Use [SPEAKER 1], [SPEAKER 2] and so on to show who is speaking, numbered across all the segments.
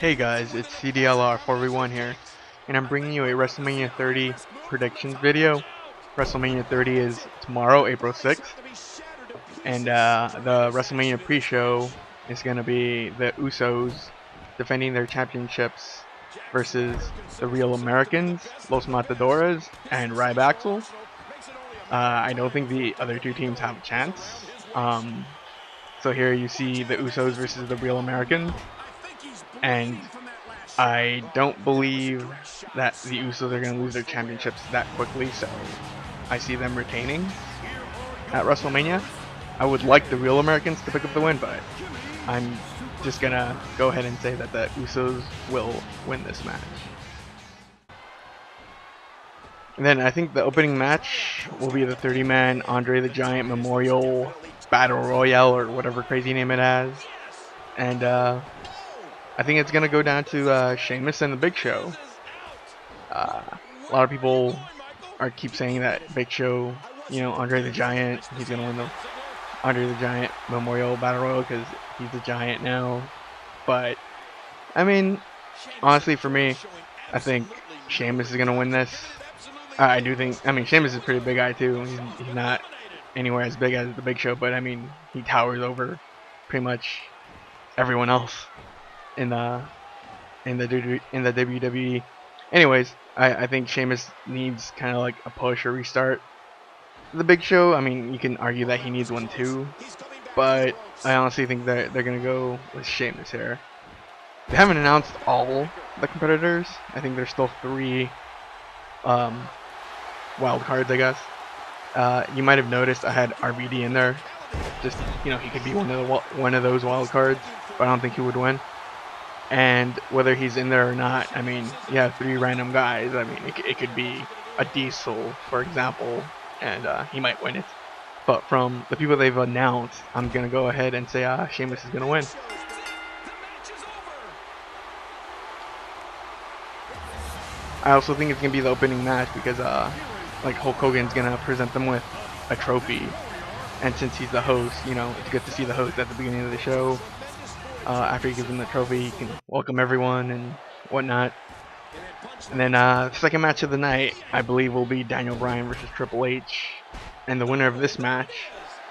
[SPEAKER 1] Hey guys, it's CDLR4v1 here, and I'm bringing you a WrestleMania 30 predictions video. WrestleMania 30 is tomorrow, April 6th, and the WrestleMania pre-show is going to be the Usos defending their championships versus the Real Americans, Los Matadores, and Ryback. I don't think the other two teams have a chance. So here you see the Usos versus the Real Americans, and I don't believe that the Usos are going to lose their championships that quickly, so I see them retaining at WrestleMania. I would like the Real Americans to pick up the win, but I'm just going to go ahead and say that the Usos will win this match. And then I think the opening match will be the 30-man Andre the Giant Memorial Battle Royale, or whatever crazy name it has. And I think it's going to go down to Sheamus and the Big Show. A lot of people keep saying that Big Show, Andre the Giant, he's going to win the Andre the Giant Memorial Battle Royal because he's a giant now. But, I mean, honestly for me, I think Sheamus is going to win this. I do think, Sheamus is a pretty big guy too. He's not anywhere as big as the Big Show, but he towers over pretty much everyone else in the WWE. Anyways, I think Sheamus needs kind of like a push or restart. The Big Show, you can argue that he needs one too, but I honestly think that they're gonna go with Sheamus here. They haven't announced all the competitors. I think there's still 3 wild cards, I guess. You might have noticed I had RVD in there. Just he could be one of those wild cards, but I don't think he would win. And whether he's in there or not, you have 3 random guys. It could be a Diesel, for example, and he might win it. But from the people they've announced, I'm gonna go ahead and say Sheamus is gonna win. I also think it's gonna be the opening match because like Hulk Hogan's gonna present them with a trophy, and since he's the host, it's good to see the host at the beginning of the show. After he gives them the trophy, he can welcome everyone and whatnot. And then the second match of the night, I believe, will be Daniel Bryan versus Triple H, and the winner of this match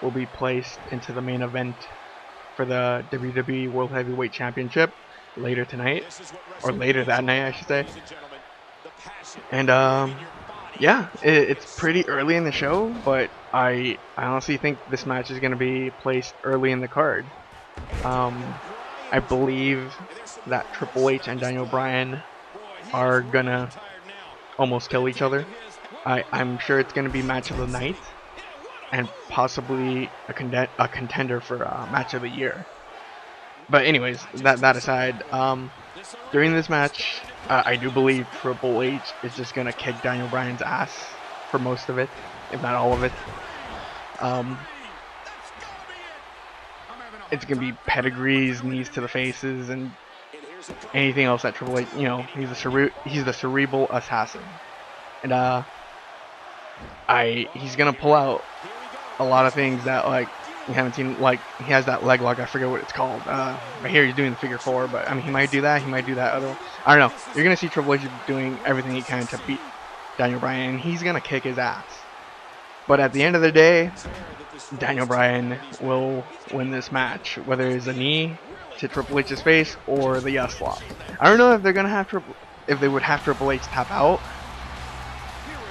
[SPEAKER 1] will be placed into the main event for the WWE World Heavyweight Championship later tonight, or later that night, I should say. And yeah, it's pretty early in the show, but I honestly think this match is going to be placed early in the card. I believe that Triple H and Daniel Bryan are gonna almost kill each other. I'm sure it's gonna be match of the night, and possibly a contender for match of the year. But anyways, that aside, during this match, I do believe Triple H is just gonna kick Daniel Bryan's ass for most of it, if not all of it. It's gonna be pedigrees, knees to the faces, and anything else that Triple H, he's the cerebral assassin, and he's gonna pull out a lot of things that we haven't seen. Like he has that leg lock, I forget what it's called. Right here he's doing the figure 4, but he might do that. He might do that other. I don't know. You're gonna see Triple H doing everything he can to beat Daniel Bryan, and he's gonna kick his ass. But at the end of the day, Daniel Bryan will win this match, whether it's a knee to Triple H's face or the S-lock. I don't know if they're gonna have if they would have Triple H tap out,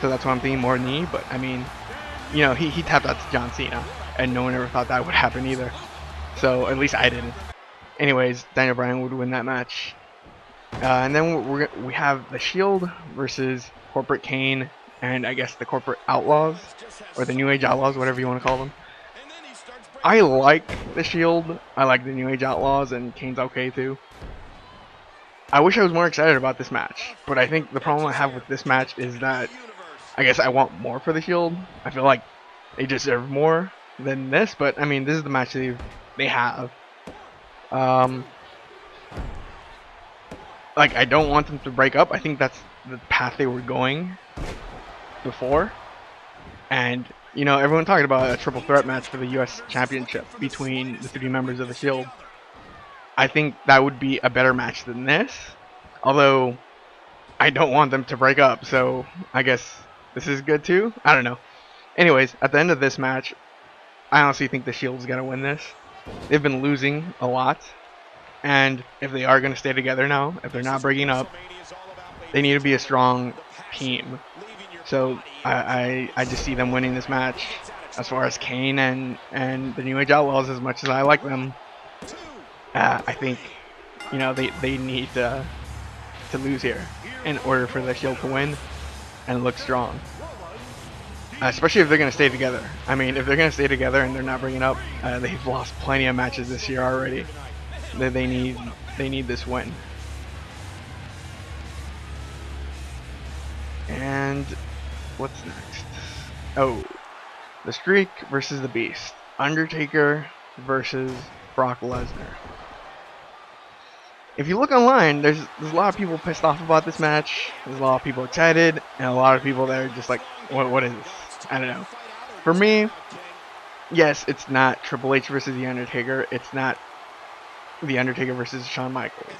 [SPEAKER 1] so that's why I'm thinking more knee. But he tapped out to John Cena, and no one ever thought that would happen either. So at least I didn't. Anyways, Daniel Bryan would win that match, and then we have the Shield versus Corporate Kane, and I guess the Corporate Outlaws, or the New Age Outlaws, whatever you want to call them. I like the Shield, I like the New Age Outlaws, and Kane's okay too. I wish I was more excited about this match, but I think the problem I have with this match is that I guess I want more for the Shield. I feel like they deserve more than this, but this is the match they have. I don't want them to break up. I think that's the path they were going before, and everyone talking about a triple threat match for the US Championship between the 3 members of the Shield. I think that would be a better match than this. Although I don't want them to break up, so I guess this is good too. I don't know. Anyways, at the end of this match, I honestly think the Shield's gonna win this. They've been losing a lot, and if they are gonna stay together now, if they're not breaking up, they need to be a strong team. So I just see them winning this match. As far as Kane and the New Age Outlaws, as much as I like them, I think they need to lose here in order for the Shield to win and look strong. Especially if they're going to stay together. I mean, if they're going to stay together and they're not bringing up, they've lost plenty of matches this year already. They need this win. And what's next? Oh, the Streak versus the Beast. Undertaker versus Brock Lesnar. If you look online, there's a lot of people pissed off about this match. There's a lot of people excited, and a lot of people that are just like, what is this? I don't know. For me, yes, it's not Triple H versus The Undertaker. It's not The Undertaker versus Shawn Michaels.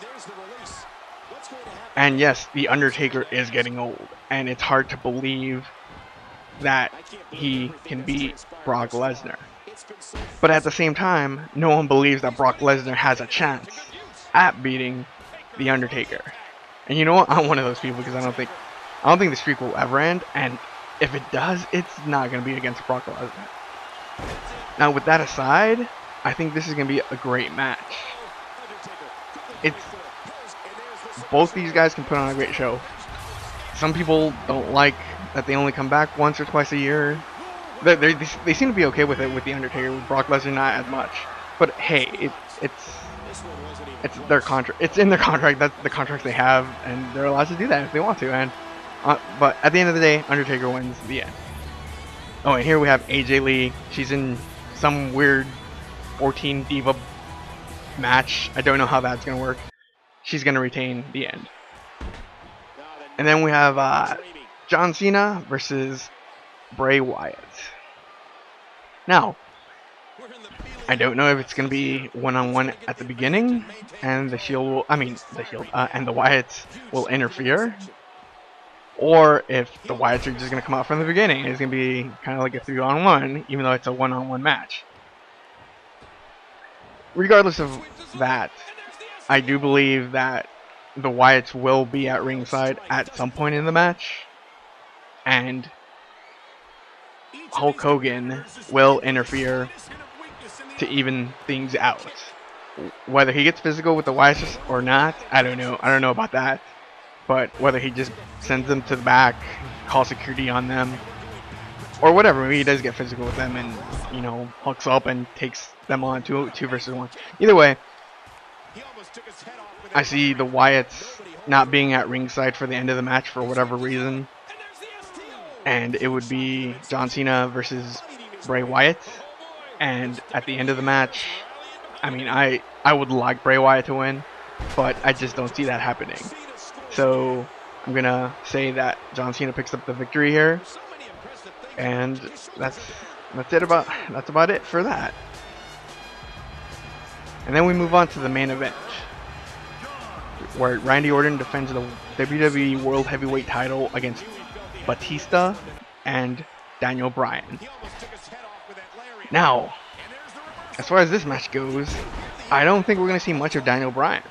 [SPEAKER 1] And yes, The Undertaker is getting old, and it's hard to believe that he can beat Brock Lesnar. But at the same time, no one believes that Brock Lesnar has a chance at beating The Undertaker. And you know what? I'm one of those people because I don't think the streak will ever end, and if it does, it's not going to be against Brock Lesnar. Now, with that aside, I think this is going to be a great match. Both these guys can put on a great show. Some people don't like that they only come back once or twice a year. They seem to be okay with it with The Undertaker, with Brock Lesnar not as much. But hey, it's their contract. It's in their contract. That's the contract they have, and they're allowed to do that if they want to. And but at the end of the day, Undertaker wins the end. Oh, and here we have AJ Lee. She's in some weird 14 Diva match. I don't know how that's gonna work. She's gonna retain the end. And then we have John Cena versus Bray Wyatt. Now, I don't know if it's going to be one-on-one at the beginning, and the Wyatts will interfere, or if the Wyatts are just going to come out from the beginning. It's going to be kind of like a 3-on-1, even though it's a one-on-one match. Regardless of that, I do believe that the Wyatts will be at ringside at some point in the match, and Hulk Hogan will interfere to even things out. Whether he gets physical with the Wyatts or not, I don't know. I don't know about that. But whether he just sends them to the back, calls security on them, or whatever, maybe he does get physical with them and, hulks up and takes them on two versus one. Either way, I see the Wyatts not being at ringside for the end of the match for whatever reason. And it would be John Cena versus Bray Wyatt. And at the end of the match, I mean, I would like Bray Wyatt to win, but I just don't see that happening. So I'm going to say that John Cena picks up the victory here. And that's about it for that. And then we move on to the main event, where Randy Orton defends the WWE World Heavyweight title against Batista and Daniel Bryan. Now, as far as this match goes, I don't think we're going to see much of Daniel Bryan.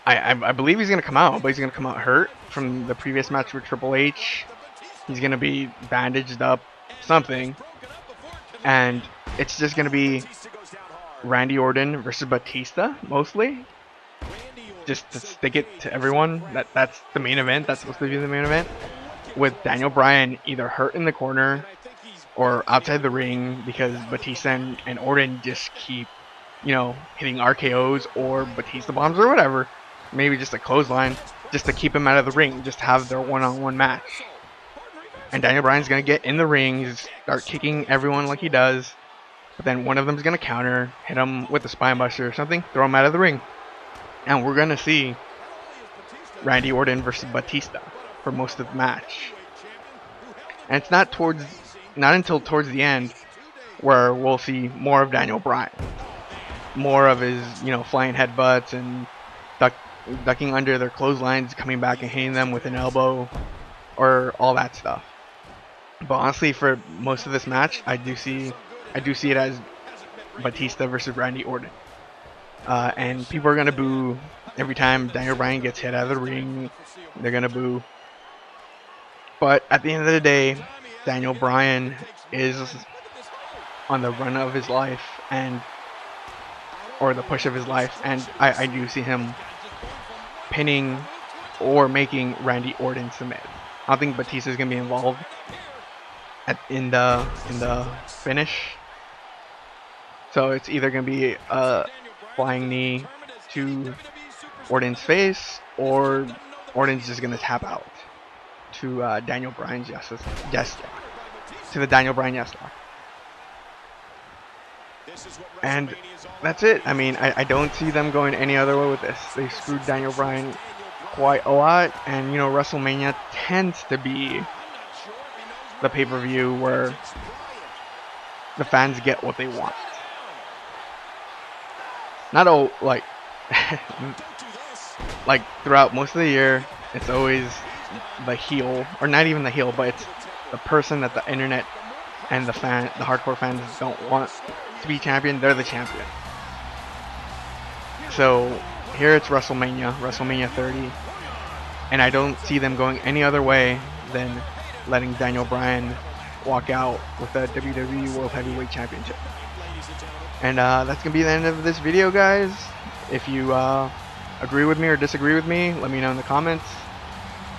[SPEAKER 1] I believe he's going to come out, but he's going to come out hurt from the previous match with Triple H. He's going to be bandaged up, something. And it's just going to be Randy Orton versus Batista, mostly. Just to stick it to everyone. That's the main event. That's supposed to be the main event. With Daniel Bryan either hurt in the corner or outside the ring because Batista and Orton just keep, hitting RKOs or Batista bombs or whatever. Maybe just a clothesline just to keep him out of the ring. Just have their one-on-one match. And Daniel Bryan's going to get in the ring, start kicking everyone like he does. But then one of them's going to counter, hit him with a spine buster or something, throw him out of the ring. And we're going to see Randy Orton versus Batista for most of the match. And it's not until towards the end where we'll see more of Daniel Bryan. more of his, flying headbutts and duck, ducking under their clotheslines, coming back and hitting them with an elbow, or all that stuff. But honestly, for most of this match, I do see it as Batista versus Randy Orton. And people are gonna boo every time Daniel Bryan gets hit out of the ring. They're gonna boo. But at the end of the day, Daniel Bryan is on the run of his life, or the push of his life, and I do see him pinning or making Randy Orton submit. I don't think Batista's gonna be involved in the finish. So it's either gonna be a flying knee to Orton's face, or Orton's just gonna tap out to Daniel Bryan's yes lock, to the Daniel Bryan yes lock. And that's it. I mean, I don't see them going any other way with this. They screwed Daniel Bryan quite a lot, and WrestleMania tends to be the pay-per-view where the fans get what they want. Not all, like like throughout most of the year, it's always the heel, or not even the heel, but it's the person that the internet and the hardcore fans don't want to be champion. They're the champion. So here it's WrestleMania 30, and I don't see them going any other way than letting Daniel Bryan walk out with the WWE World Heavyweight Championship. And that's gonna be the end of this video, guys. If you agree with me or disagree with me, let me know in the comments.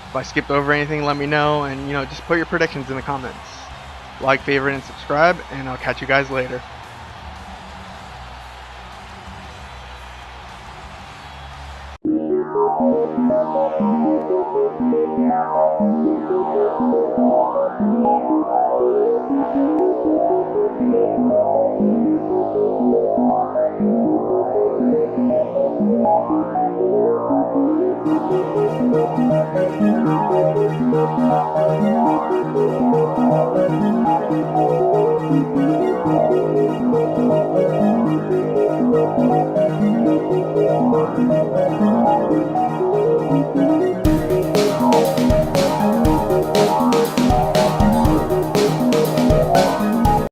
[SPEAKER 1] If I skipped over anything, let me know, and just put your predictions in the comments. Like, favorite, and subscribe, and I'll catch you guys later.